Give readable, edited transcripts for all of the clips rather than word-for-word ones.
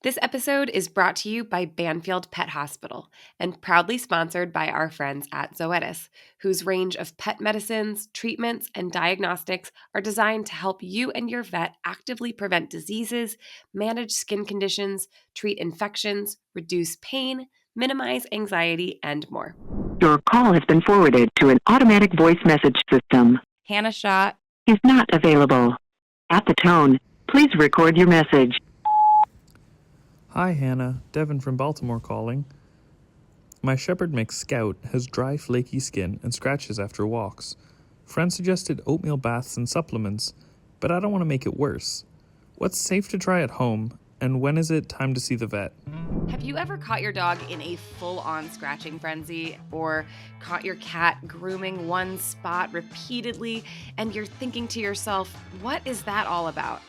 This episode is brought to you by Banfield Pet Hospital and proudly sponsored by our friends at Zoetis, whose range of pet medicines, treatments, and diagnostics are designed to help you and your vet actively prevent diseases, manage skin conditions, treat infections, reduce pain, minimize anxiety, and more. Your call has been forwarded to an automatic voice message system. Hannah Shot. Is not available. At the tone, please record your message. Hi, Hannah. Devin from Baltimore calling. My shepherd mix Scout has dry, flaky skin and scratches after walks. Friends suggested oatmeal baths and supplements, but I don't want to make it worse. What's safe to try at home, and when is it time to see the vet? Have you ever caught your dog in a full-on scratching frenzy or caught your cat grooming one spot repeatedly and you're thinking to yourself, what is that all about?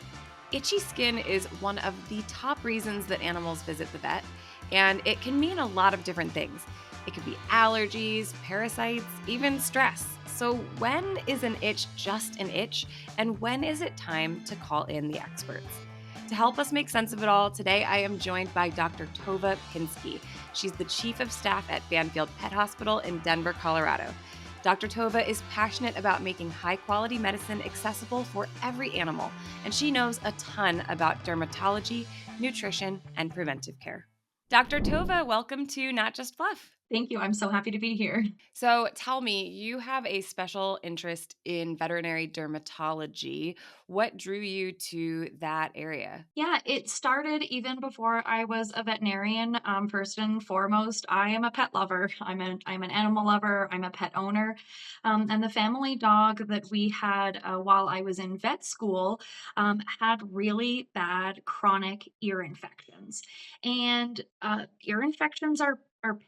Itchy skin is one of the top reasons that animals visit the vet, and it can mean a lot of different things. It could be allergies, parasites, even stress. So when is an itch just an itch, and when is it time to call in the experts? To help us make sense of it all, today I am joined by Dr. Tova Pinsky. She's the Chief of Staff at Banfield Pet Hospital in Denver, Colorado. Dr. Tova is passionate about making high-quality medicine accessible for every animal, and she knows a ton about dermatology, nutrition, and preventive care. Dr. Tova, welcome to Not Just Fluff. Thank you. I'm so happy to be here. So tell me, you have a special interest in veterinary dermatology. What drew you to that area? Yeah, it started even before I was a veterinarian. First and foremost, I am a pet lover. I'm an animal lover. I'm a pet owner, and the family dog that we had while I was in vet school had really bad chronic ear infections, and ear infections are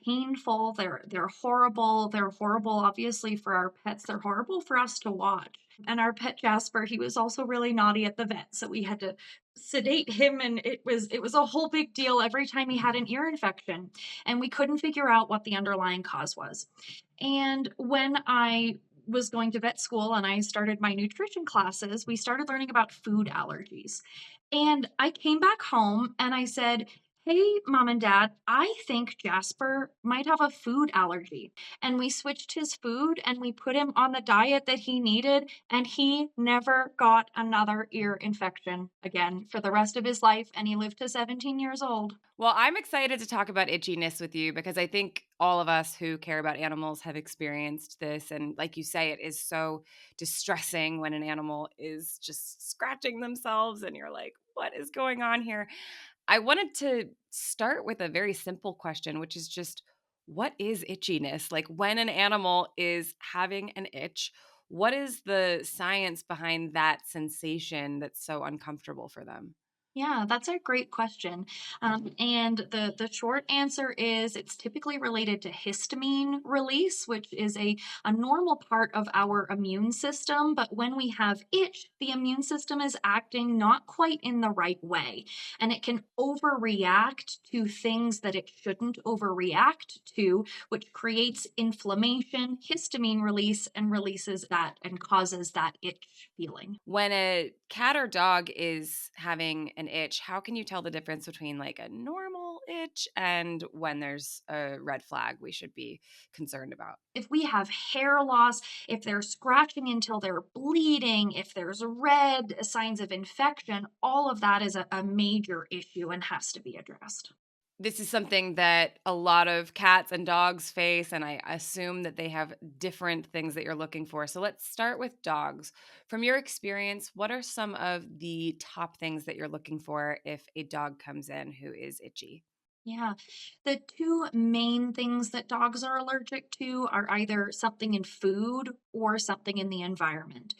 painful. They're horrible. They're horrible, obviously, for our pets. They're horrible for us to watch. And our pet Jasper, he was also really naughty at the vet, so we had to sedate him, and it was a whole big deal every time he had an ear infection, and we couldn't figure out what the underlying cause was. And when I was going to vet school and I started my nutrition classes, we started learning about food allergies. And I came back home and I said, "Hey, mom and dad, I think Jasper might have a food allergy." And we switched his food and we put him on the diet that he needed, and he never got another ear infection again for the rest of his life. And he lived to 17 years old. Well, I'm excited to talk about itchiness with you because I think all of us who care about animals have experienced this. And like you say, it is so distressing when an animal is just scratching themselves and you're like, what is going on here? I wanted to start with a very simple question, which is just what is itchiness? Like when an animal is having an itch, what is the science behind that sensation that's so uncomfortable for them? Yeah, that's a great question. And the short answer is it's typically related to histamine release, which is a normal part of our immune system. But when we have itch, the immune system is acting not quite in the right way. And it can overreact to things that it shouldn't overreact to, which creates inflammation, histamine release, and releases that and causes that itch feeling. When a cat or dog is having an itch, how can you tell the difference between like a normal itch and when there's a red flag we should be concerned about? If we have hair loss, if they're scratching until they're bleeding, if there's red signs of infection, all of that is a major issue and has to be addressed. This is something that a lot of cats and dogs face, and I assume that they have different things that you're looking for. So let's start with dogs. From your experience, what are some of the top things that you're looking for if a dog comes in who is itchy? Yeah. The two main things that dogs are allergic to are either something in food or something in the environment.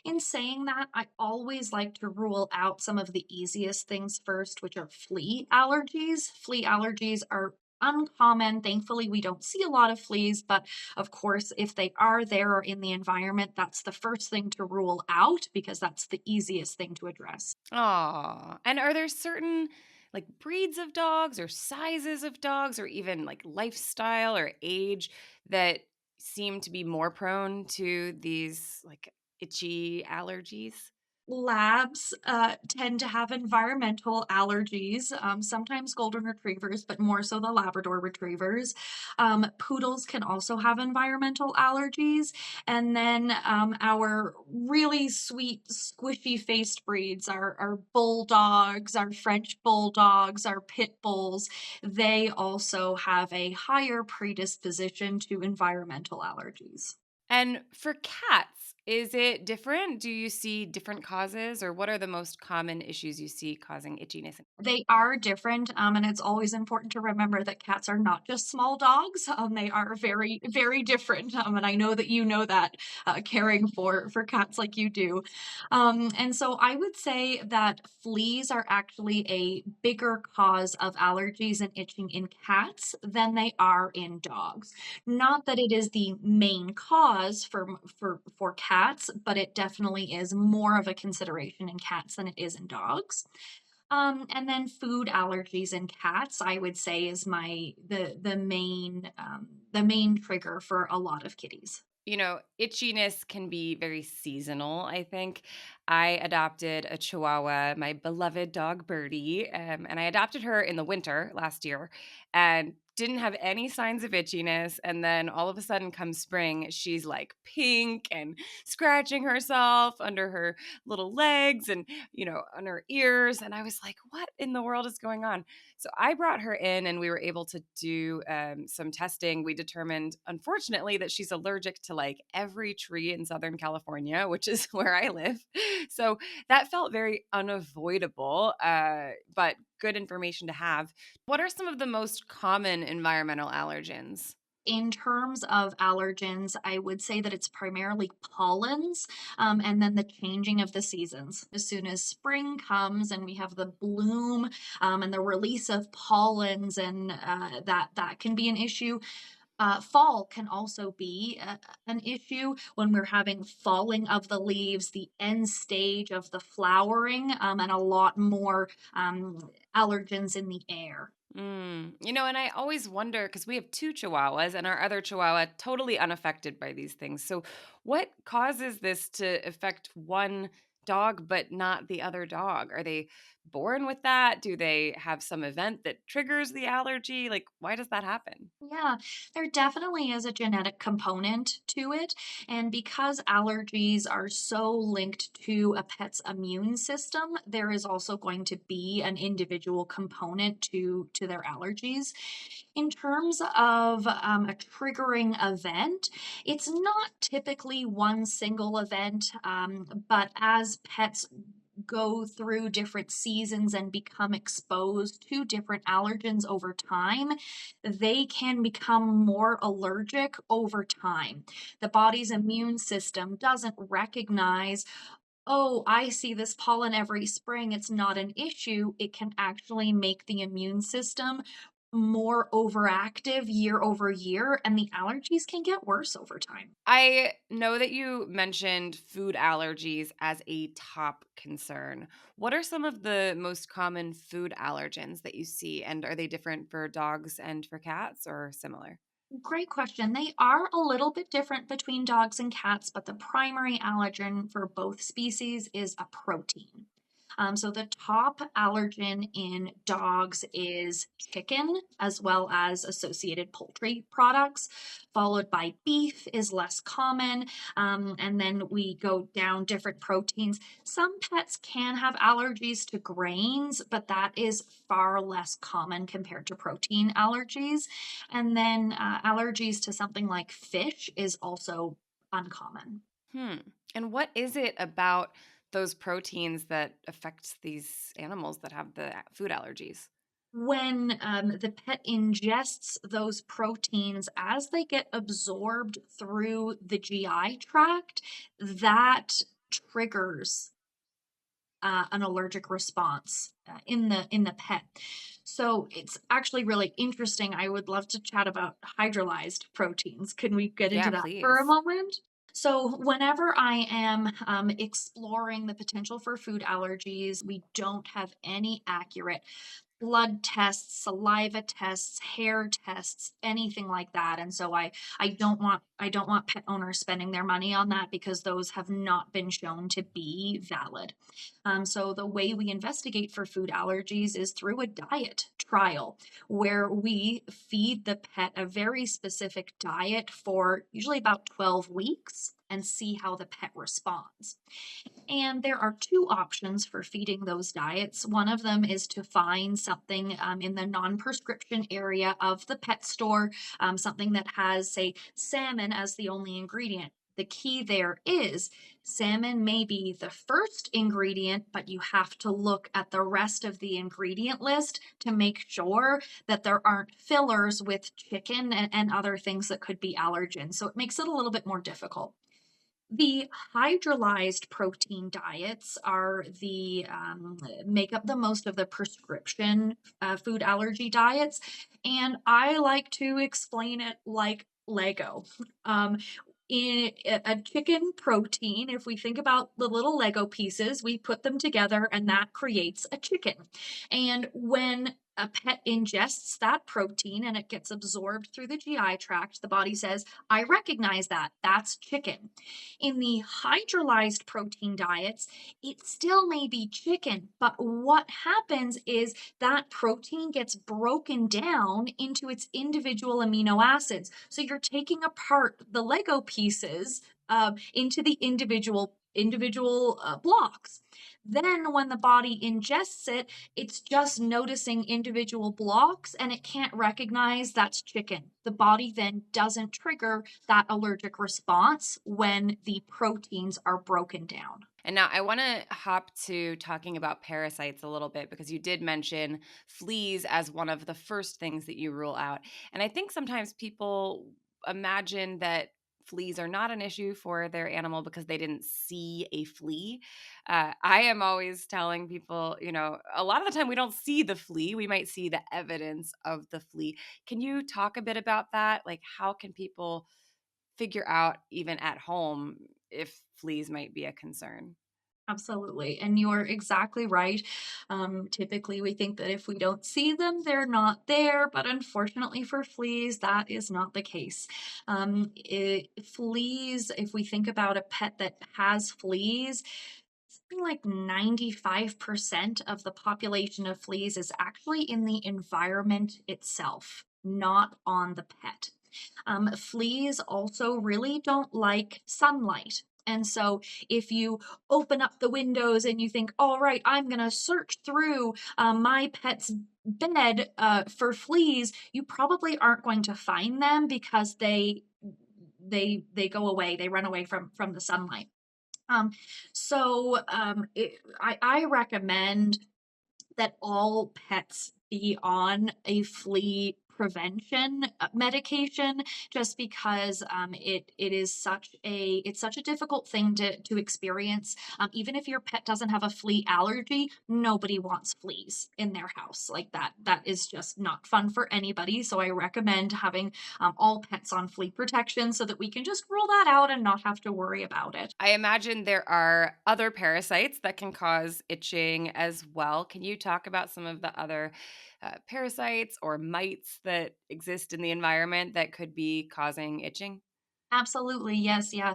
In saying that, I always like to rule out some of the easiest things first, which are flea allergies. Flea allergies are uncommon. Thankfully, we don't see a lot of fleas, but of course, if they are there or in the environment, that's the first thing to rule out because that's the easiest thing to address. Aw. And are there certain like breeds of dogs or sizes of dogs or even like lifestyle or age that seem to be more prone to these like itchy allergies? Labs tend to have environmental allergies, sometimes golden retrievers, but more so the Labrador retrievers. Poodles can also have environmental allergies. And then our really sweet, squishy faced breeds, our bulldogs, our French bulldogs, our pit bulls, they also have a higher predisposition to environmental allergies. And for cats, is it different? Do you see different causes, or what are the most common issues you see causing itchiness? They are different, and it's always important to remember that cats are not just small dogs. They are very, very different, and I know that you know that, caring for cats like you do. And so I would say that fleas are actually a bigger cause of allergies and itching in cats than they are in dogs. Not that it is the main cause for cats, but it definitely is more of a consideration in cats than it is in dogs. And then food allergies in cats, I would say, is the main trigger for a lot of kitties. Itchiness can be very seasonal, I think. I adopted a Chihuahua, my beloved dog Birdie, and I adopted her in the winter last year and didn't have any signs of itchiness. And then all of a sudden, come spring, she's like pink and scratching herself under her little legs and, on her ears. And I was like, what in the world is going on? So I brought her in and we were able to do some testing. We determined, unfortunately, that she's allergic to like every tree in Southern California, which is where I live. So that felt very unavoidable, but good information to have. What are some of the most common environmental allergens? In terms of allergens, I would say that it's primarily pollens, and then the changing of the seasons. As soon as spring comes and we have the bloom and the release of pollens, and that can be an issue. Fall can also be an issue when we're having falling of the leaves, the end stage of the flowering, and a lot more allergens in the air. And I always wonder because we have two chihuahuas and our other chihuahua totally unaffected by these things. So, what causes this to affect one dog but not the other dog? Are they born with that? Do they have some event that triggers the allergy? Like, why does that happen? Yeah, there definitely is a genetic component to it. And because allergies are so linked to a pet's immune system, there is also going to be an individual component to their allergies. In terms of a triggering event, it's not typically one single event, but as pets go through different seasons and become exposed to different allergens over time, they can become more allergic over time. The body's immune system doesn't recognize, oh, I see this pollen every spring, it's not an issue. It can actually make the immune system more overactive year over year, and the allergies can get worse over time. I know that you mentioned food allergies as a top concern. What are some of the most common food allergens that you see? And are they different for dogs and for cats or similar? Great question. They are a little bit different between dogs and cats, but the primary allergen for both species is a protein. So the top allergen in dogs is chicken, as well as associated poultry products, followed by beef is less common. And then we go down different proteins. Some pets can have allergies to grains, but that is far less common compared to protein allergies. And then allergies to something like fish is also uncommon. Hmm. And what is it about those proteins that affects these animals that have the food allergies? When the pet ingests those proteins, as they get absorbed through the GI tract, that triggers an allergic response in the pet. So it's actually really interesting. I would love to chat about hydrolyzed proteins. Can we get Yeah, into that for a please. moment? So, whenever I am exploring the potential for food allergies, we don't have any accurate blood tests, saliva tests, hair tests, anything like that. And so I don't want pet owners spending their money on that because those have not been shown to be valid. So the way we investigate for food allergies is through a diet trial where we feed the pet a very specific diet for usually about 12 weeks and see how the pet responds. And there are two options for feeding those diets. One of them is to find something in the non prescription area of the pet store, something that has, say, salmon as the only ingredient. The key there is salmon may be the first ingredient, but you have to look at the rest of the ingredient list to make sure that there aren't fillers with chicken and other things that could be allergens. So it makes it a little bit more difficult. The hydrolyzed protein diets are the make up the most of the prescription food allergy diets, and I like to explain it like Lego. Um, in a chicken protein, if we think about the little Lego pieces, we put them together and that creates a chicken. And when a pet ingests that protein and it gets absorbed through the GI tract, the body says, I recognize that. That's chicken. In the hydrolyzed protein diets, it still may be chicken, but what happens is that protein gets broken down into its individual amino acids. So you're taking apart the Lego pieces into the individual blocks. Then when the body ingests it, it's just noticing individual blocks and it can't recognize that's chicken. The body then doesn't trigger that allergic response when the proteins are broken down. And now I want to hop to talking about parasites a little bit because you did mention fleas as one of the first things that you rule out. And I think sometimes people imagine that fleas are not an issue for their animal because they didn't see a flea. I am always telling people, a lot of the time we don't see the flea, we might see the evidence of the flea. Can you talk a bit about that? Like, how can people figure out, even at home, if fleas might be a concern? Absolutely. And you're exactly right. Typically, we think that if we don't see them, they're not there. But unfortunately, for fleas, that is not the case. Fleas, if we think about a pet that has fleas, something like 95% of the population of fleas is actually in the environment itself, not on the pet. Fleas also really don't like sunlight. And so, if you open up the windows and you think, all right, I'm going to search through my pet's bed for fleas, you probably aren't going to find them because they go away. They run away from the sunlight. I recommend that all pets be on a flea prevention medication just because it is such a difficult thing to experience. Even if your pet doesn't have a flea allergy, nobody wants fleas in their house. Like that is just not fun for anybody. So I recommend having all pets on flea protection so that we can just rule that out and not have to worry about it. I imagine there are other parasites that can cause itching as well. Can you talk about some of the other parasites or mites that exist in the environment that could be causing itching? Absolutely, yes, yeah.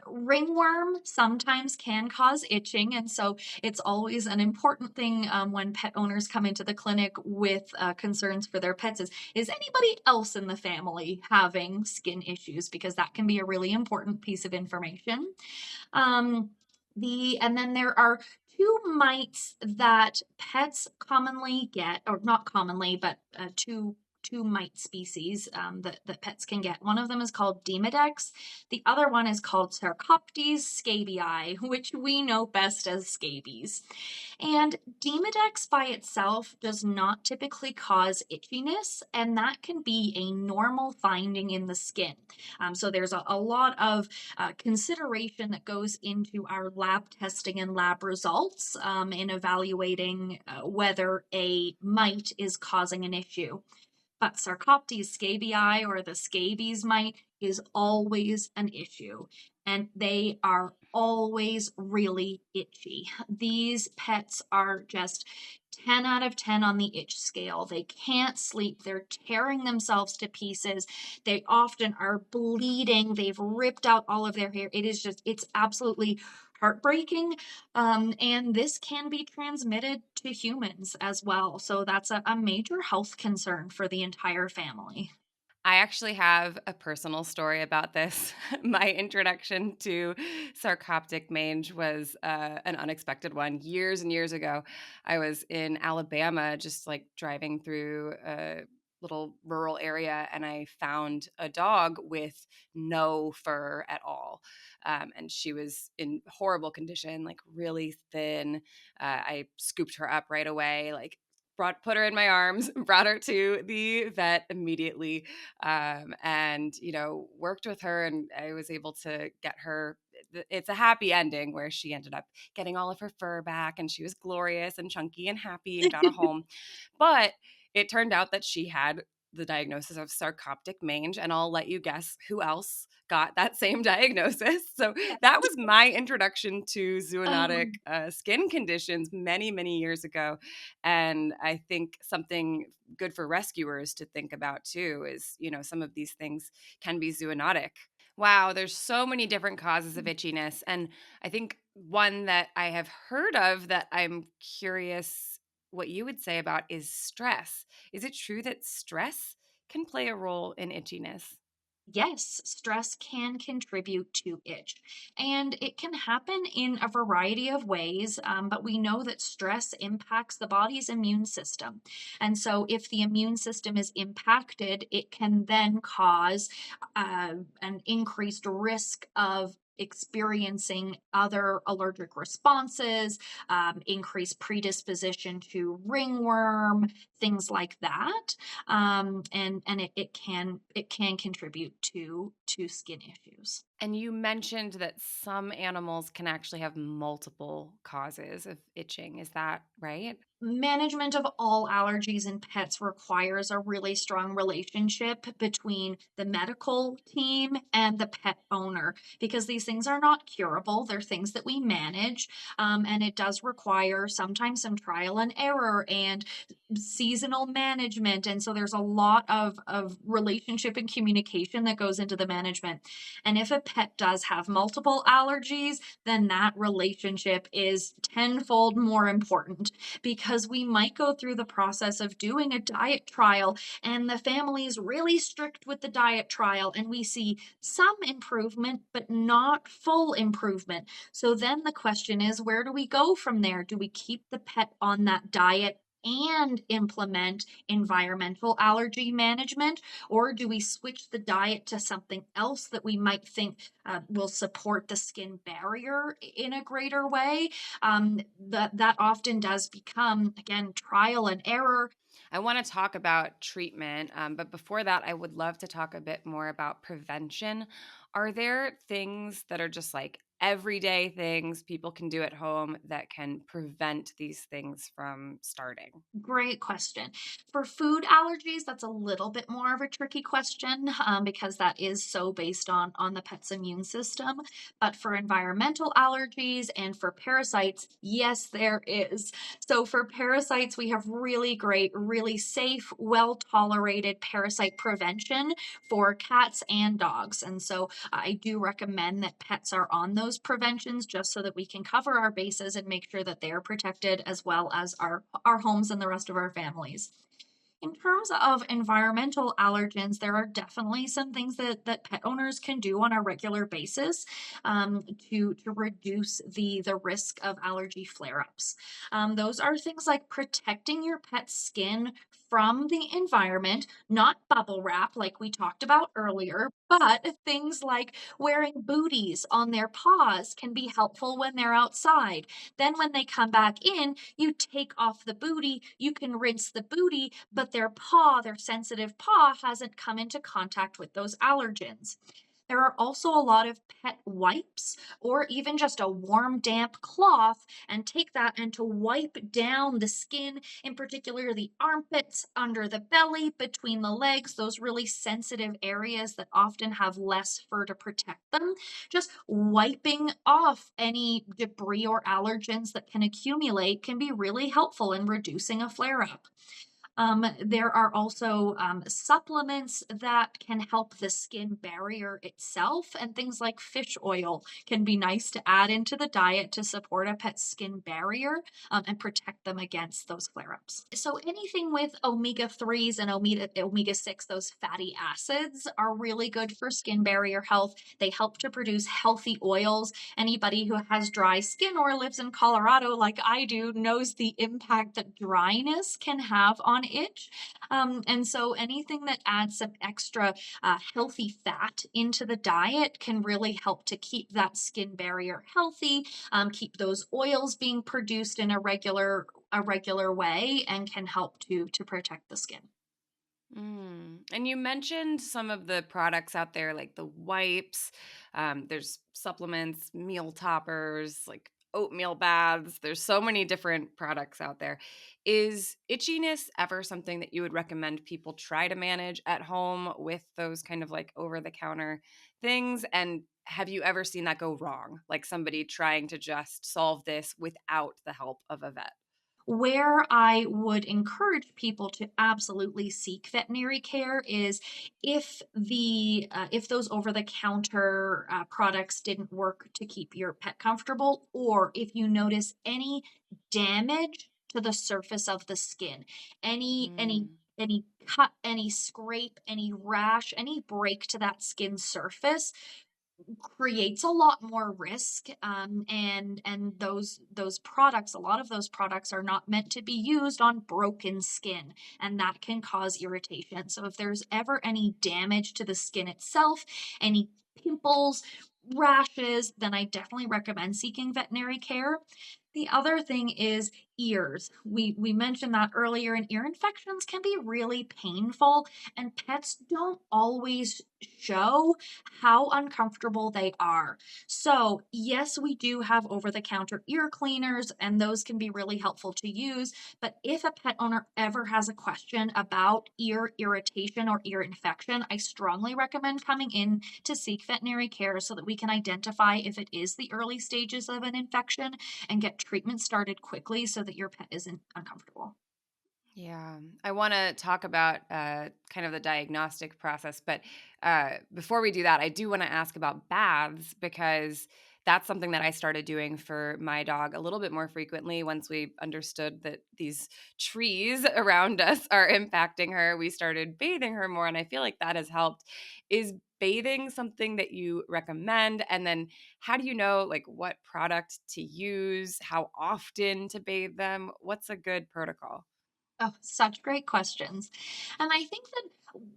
Ringworm sometimes can cause itching, and so it's always an important thing when pet owners come into the clinic with concerns for their pets is anybody else in the family having skin issues? Because that can be a really important piece of information. Um, and then there are two mites that pets commonly get, or not commonly, but two mite species that pets can get. One of them is called Demodex. The other one is called Sarcoptes scabiei, which we know best as scabies. And Demodex by itself does not typically cause itchiness, and that can be a normal finding in the skin. So there's a lot of consideration that goes into our lab testing and lab results in evaluating whether a mite is causing an issue. But Sarcoptes scabiei, or the scabies mite, is always an issue. And they are always really itchy. These pets are just 10 out of 10 on the itch scale. They can't sleep. They're tearing themselves to pieces. They often are bleeding. They've ripped out all of their hair. It's absolutely heartbreaking. And this can be transmitted to humans as well. So that's a major health concern for the entire family. I actually have a personal story about this. My introduction to sarcoptic mange was an unexpected one. Years and years ago, I was in Alabama, just like driving through a little rural area, and I found a dog with no fur at all. And she was in horrible condition, like really thin. I scooped her up right away, like put her in my arms, brought her to the vet immediately, and worked with her, and I was able to get her. It's a happy ending where she ended up getting all of her fur back, and she was glorious and chunky and happy and got a home. But it turned out that she had the diagnosis of sarcoptic mange, and I'll let you guess who else got that same diagnosis. So that was my introduction to zoonotic Um, skin conditions many, many years ago. And I think something good for rescuers to think about too is, some of these things can be zoonotic. Wow, there's so many different causes of itchiness. And I think one that I have heard of that I'm curious what you would say about is stress. Is it true that stress can play a role in itchiness? Yes, stress can contribute to itch, and it can happen in a variety of ways. But we know that stress impacts the body's immune system. And so, if the immune system is impacted, it can then cause an increased risk of experiencing other allergic responses, increased predisposition to ringworm, things like that. And it can contribute to skin issues. And you mentioned that some animals can actually have multiple causes of itching. Is that right? Management of all allergies in pets requires a really strong relationship between the medical team and the pet owner because these things are not curable. They're things that we manage, and it does require sometimes some trial and error and seasonal management. And so there's a lot of relationship and communication that goes into the management. And if a pet does have multiple allergies, then that relationship is tenfold more important because we might go through the process of doing a diet trial and the family is really strict with the diet trial and we see some improvement but not full improvement. So then the question is, where do we go from there? Do we keep the pet on that diet and implement environmental allergy management? Or do we switch the diet to something else that we might think will support the skin barrier in a greater way? That often does become, again, trial and error. I want to talk about treatment, but before that, I would love to talk a bit more about prevention. Are there things that are just like everyday things people can do at home that can prevent these things from starting? Great question. For food allergies, that's a little bit more of a tricky question because that is so based on the pet's immune system. But for environmental allergies and for parasites, yes, there is. So for parasites, we have really great, really safe, well tolerated parasite prevention for cats and dogs. And so I do recommend that pets are on those preventions just so that we can cover our bases and make sure that they are protected as well as our homes and the rest of our families. In terms of environmental allergens, there are definitely some things that pet owners can do on a regular basis to reduce the risk of allergy flare-ups. Those are things like protecting your pet's skin from the environment, not bubble wrap like we talked about earlier, but things like wearing booties on their paws can be helpful when they're outside. Then when they come back in, you take off the booty, you can rinse the booty, but their sensitive paw, hasn't come into contact with those allergens. There are also a lot of pet wipes or even just a warm, damp cloth, and take that and to wipe down the skin, in particular the armpits, under the belly, between the legs, those really sensitive areas that often have less fur to protect them. Just wiping off any debris or allergens that can accumulate can be really helpful in reducing a flare up. There are also supplements that can help the skin barrier itself, and things like fish oil can be nice to add into the diet to support a pet's skin barrier and protect them against those flare ups. So, anything with omega 3s and omega 6, those fatty acids, are really good for skin barrier health. They help to produce healthy oils. Anybody who has dry skin or lives in Colorado, like I do, knows the impact that dryness can have on itch. And so anything that adds some extra healthy fat into the diet can really help to keep that skin barrier healthy, keep those oils being produced in a regular way, and can help to protect the skin. And you mentioned some of the products out there, like the wipes. There's supplements, meal toppers, like oatmeal baths. There's so many different products out there. Is itchiness ever something that you would recommend people try to manage at home with those kind of like over the counter things? And have you ever seen that go wrong? Like somebody trying to just solve this without the help of a vet? Where I would encourage people to absolutely seek veterinary care is if those over the counter products didn't work to keep your pet comfortable, or if you notice any damage to the surface of the skin, any any Mm. any cut, any scrape, any rash, any break to that skin surface creates a lot more risk, and those products, a lot of those products are not meant to be used on broken skin, and that can cause irritation. So if there's ever any damage to the skin itself, any pimples, rashes, then I definitely recommend seeking veterinary care. The other thing is ears. We mentioned that earlier, and ear infections can be really painful, and pets don't always show how uncomfortable they are. So, yes, we do have over the counter ear cleaners, and those can be really helpful to use. But if a pet owner ever has a question about ear irritation or ear infection, I strongly recommend coming in to seek veterinary care so that we can identify if it is the early stages of an infection and get treatment started quickly so that your pet isn't uncomfortable. Yeah, I want to talk about kind of the diagnostic process, but before we do that, I do want to ask about baths because that's something that I started doing for my dog a little bit more frequently once we understood that these trees around us are impacting her. We started bathing her more, and I feel like that has helped. Is bathing something that you recommend? And then how do you know like what product to use, how often to bathe them? What's a good protocol? Oh, such great questions. And I think that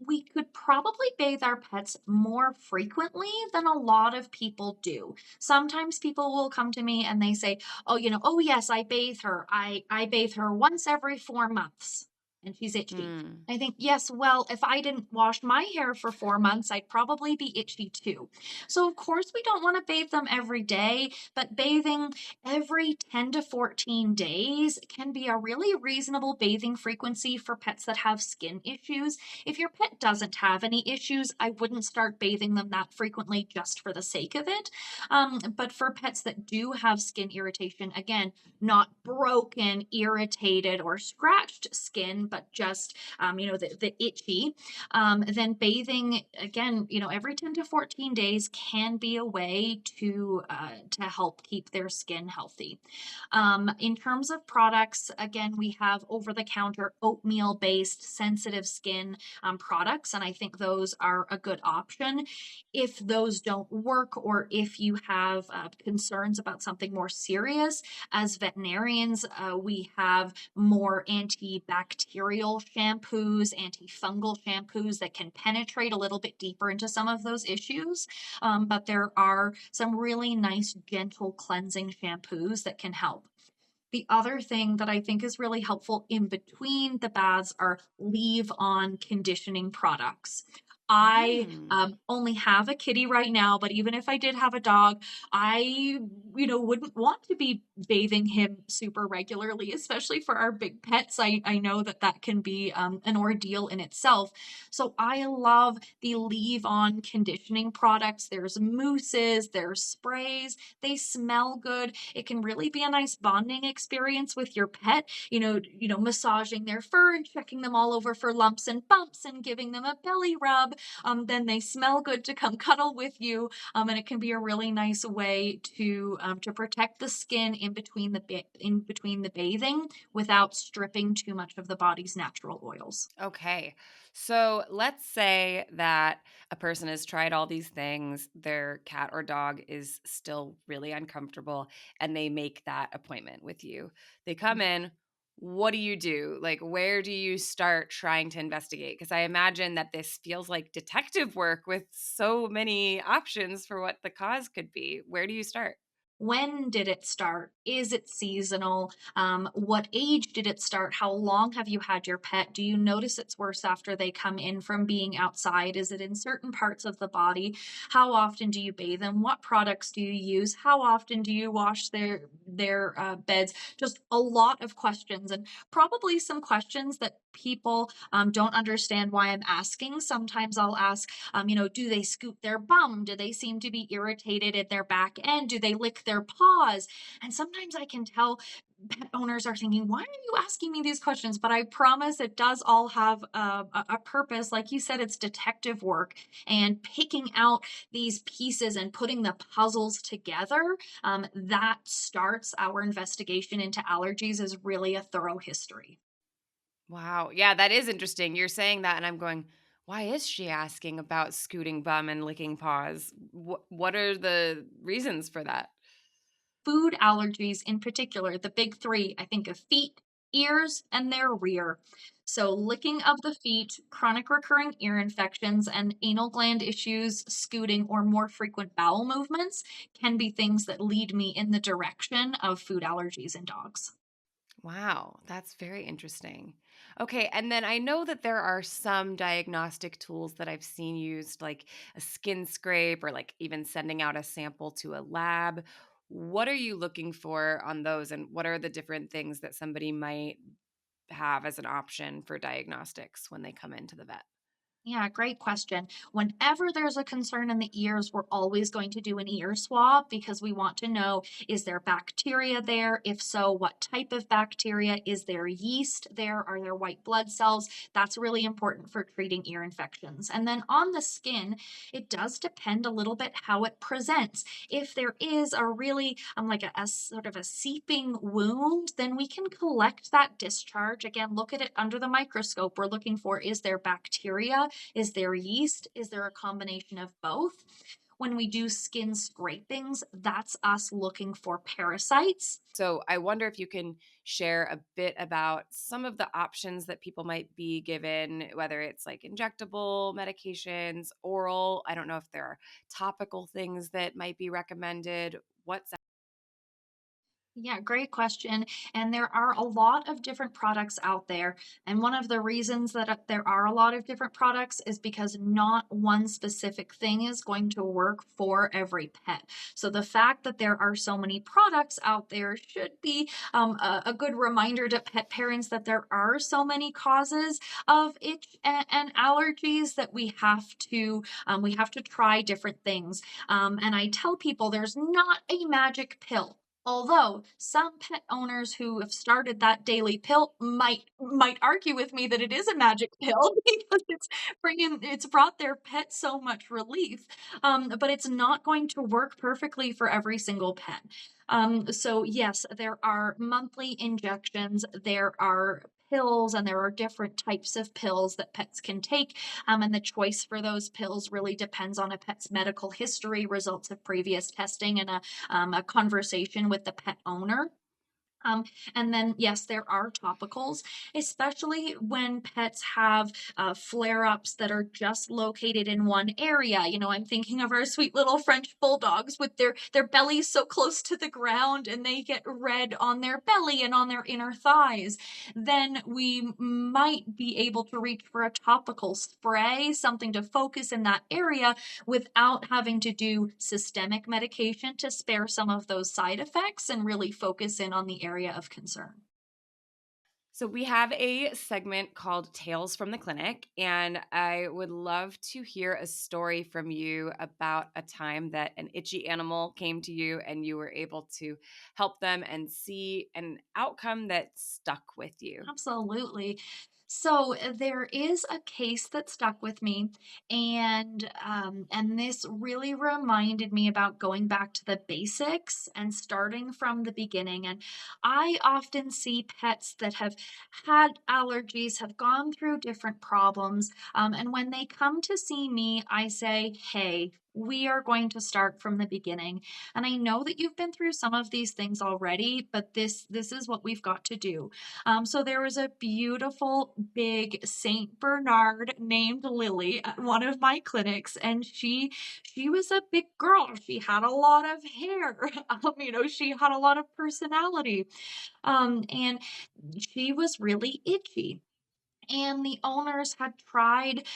we could probably bathe our pets more frequently than a lot of people do. Sometimes people will come to me and they say, "Oh, oh yes, I bathe her. I bathe her once every 4 months and she's itchy." Mm. I think, "Yes, well, if I didn't wash my hair for 4 months, I'd probably be itchy too." So, of course, we don't want to bathe them every day, but bathing every 10 to 14 days can be a really reasonable bathing frequency for pets that have skin issues. If your pet doesn't have any issues, I wouldn't start bathing them that frequently just for the sake of it. But for pets that do have skin irritation, again, not broken, irritated, or scratched skin, but just, the itchy, then bathing, again, every 10 to 14 days can be a way to help keep their skin healthy. In terms of products, again, we have over the counter oatmeal based sensitive skin products, and I think those are a good option. If those don't work, or if you have concerns about something more serious, as veterinarians, we have more antibacterial shampoos, antifungal shampoos that can penetrate a little bit deeper into some of those issues. But there are some really nice, gentle cleansing shampoos that can help. The other thing that I think is really helpful in between the baths are leave on conditioning products. I Hmm. only have a kitty right now, but even if I did have a dog, I, wouldn't want to be bathing him super regularly, especially for our big pets. I know that that can be an ordeal in itself. So I love the leave-on conditioning products. There's mousses, there's sprays. They smell good. It can really be a nice bonding experience with your pet. Massaging their fur and checking them all over for lumps and bumps and giving them a belly rub. Then they smell good to come cuddle with you, and it can be a really nice way to protect the skin in between the bathing without stripping too much of the body's natural oils. Okay. So let's say that a person has tried all these things, their cat or dog is still really uncomfortable, and they make that appointment with you. They come in. What do you do? Like, where do you start trying to investigate? Because I imagine that this feels like detective work with so many options for what the cause could be. Where do you start? When did it start? Is it seasonal? What age did it start? How long have you had your pet? Do you notice it's worse after they come in from being outside? Is it in certain parts of the body? How often do you bathe them? What products do you use? How often do you wash their beds? Just a lot of questions, and probably some questions that people don't understand why I'm asking. Sometimes I'll ask, do they scoop their bum? Do they seem to be irritated at their back end? Do they lick their paws? And sometimes I can tell pet owners are thinking, why are you asking me these questions? But I promise it does all have a purpose. Like you said, it's detective work, and picking out these pieces and putting the puzzles together. That starts our investigation into allergies, is really a thorough history. Wow. Yeah, that is interesting. You're saying that, and I'm going, why is she asking about scooting bum and licking paws? What are the reasons for that? Food allergies in particular, the big three, I think of feet, ears, and their rear. So, licking of the feet, chronic recurring ear infections, and anal gland issues, scooting, or more frequent bowel movements can be things that lead me in the direction of food allergies in dogs. Wow, that's very interesting. Okay, and then I know that there are some diagnostic tools that I've seen used, like a skin scrape or like even sending out a sample to a lab. What are you looking for on those, and what are the different things that somebody might have as an option for diagnostics when they come into the vet? Yeah, great question. Whenever there's a concern in the ears, we're always going to do an ear swab because we want to know, is there bacteria there? If so, what type of bacteria? Is there yeast there? Are there white blood cells? That's really important for treating ear infections. And then on the skin, it does depend a little bit how it presents. If there is a really like a sort of a seeping wound, then we can collect that discharge. Again, look at it under the microscope. We're looking for, is there bacteria? Is there yeast? Is there a combination of both? When we do skin scrapings, that's us looking for parasites. So I wonder if you can share a bit about some of the options that people might be given, whether it's like injectable medications, oral. I don't know if there are topical things that might be recommended. What's Yeah, great question. And there are a lot of different products out there. And one of the reasons that there are a lot of different products is because not one specific thing is going to work for every pet. So the fact that there are so many products out there should be a good reminder to pet parents that there are so many causes of itch and allergies that we have to try different things. And I tell people there's not a magic pill. Although some pet owners who have started that daily pill might argue with me that it is a magic pill because it's brought their pet so much relief, but it's not going to work perfectly for every single pet. So yes, there are monthly injections, there are pills, and there are different types of pills that pets can take. And the choice for those pills really depends on a pet's medical history, results of previous testing, and a conversation with the pet owner. Um, and then, yes, there are topicals, especially when pets have flare ups that are just located in one area. I'm thinking of our sweet little French bulldogs with their bellies so close to the ground and they get red on their belly and on their inner thighs. Then we might be able to reach for a topical spray, something to focus in that area without having to do systemic medication to spare some of those side effects and really focus in on the area of concern. So, we have a segment called Tales from the Clinic, and I would love to hear a story from you about a time that an itchy animal came to you and you were able to help them and see an outcome that stuck with you. Absolutely. So there is a case that stuck with me, and this really reminded me about going back to the basics and starting from the beginning. And I often see pets that have had allergies, have gone through different problems, and when they come to see me, I say, "Hey, we are going to start from the beginning. And I know that you've been through some of these things already, but this is what we've got to do." So there was a beautiful big Saint Bernard named Lily at one of my clinics, and she was a big girl. She had a lot of hair. She had a lot of personality, and she was really itchy. And the owners had tried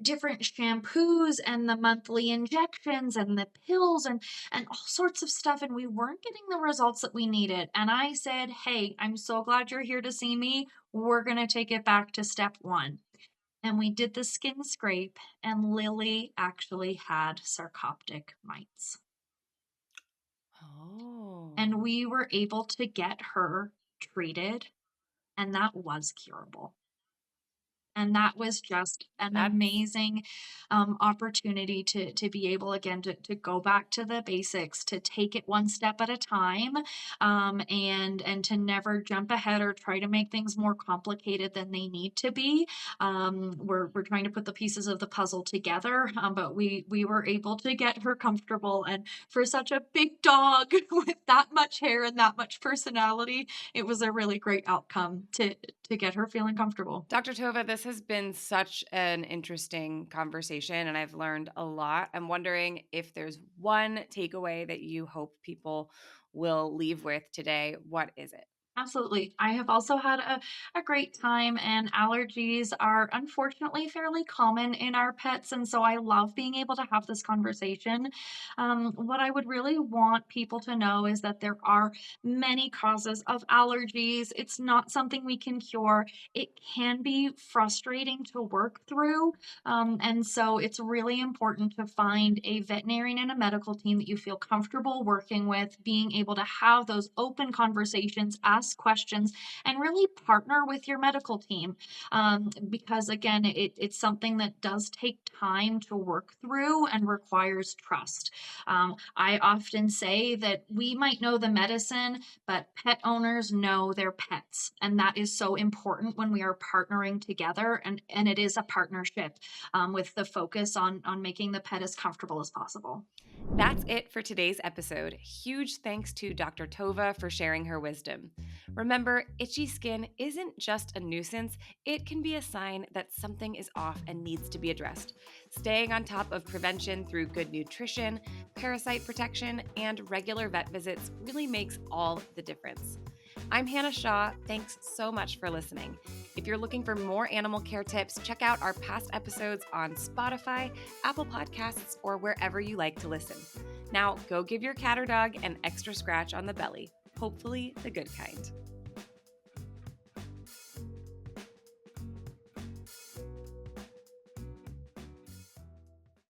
different shampoos and the monthly injections and the pills and all sorts of stuff, and we weren't getting the results that we needed. And I said, "Hey, I'm so glad you're here to see me. We're gonna take it back to step one." And we did the skin scrape, and Lily actually had sarcoptic mites. Oh, And we were able to get her treated, and that was curable. And that was just an that's amazing opportunity to be able again to go back to the basics, to take it one step at a time, and to never jump ahead or try to make things more complicated than they need to be. We're trying to put the pieces of the puzzle together, but we were able to get her comfortable. And for such a big dog with that much hair and that much personality, it was a really great outcome to get her feeling comfortable. Dr. Tova, this has been such an interesting conversation, and I've learned a lot. I'm wondering if there's one takeaway that you hope people will leave with today. What is it? Absolutely. I have also had a great time, and allergies are unfortunately fairly common in our pets. And so I love being able to have this conversation. What I would really want people to know is that there are many causes of allergies. It's not something we can cure, it can be frustrating to work through. And so it's really important to find a veterinarian and a medical team that you feel comfortable working with, being able to have those open conversations, ask questions, and really partner with your medical team. Because again, it's something that does take time to work through and requires trust. I often say that we might know the medicine, but pet owners know their pets. And that is so important when we are partnering together. And it is a partnership with the focus on making the pet as comfortable as possible. That's it for today's episode. Huge thanks to Dr. Tova for sharing her wisdom. Remember, itchy skin isn't just a nuisance, it can be a sign that something is off and needs to be addressed. Staying on top of prevention through good nutrition, parasite protection, and regular vet visits really makes all the difference. I'm Hannah Shaw. Thanks so much for listening. If you're looking for more animal care tips, check out our past episodes on Spotify, Apple Podcasts, or wherever you like to listen. Now, go give your cat or dog an extra scratch on the belly, hopefully the good kind.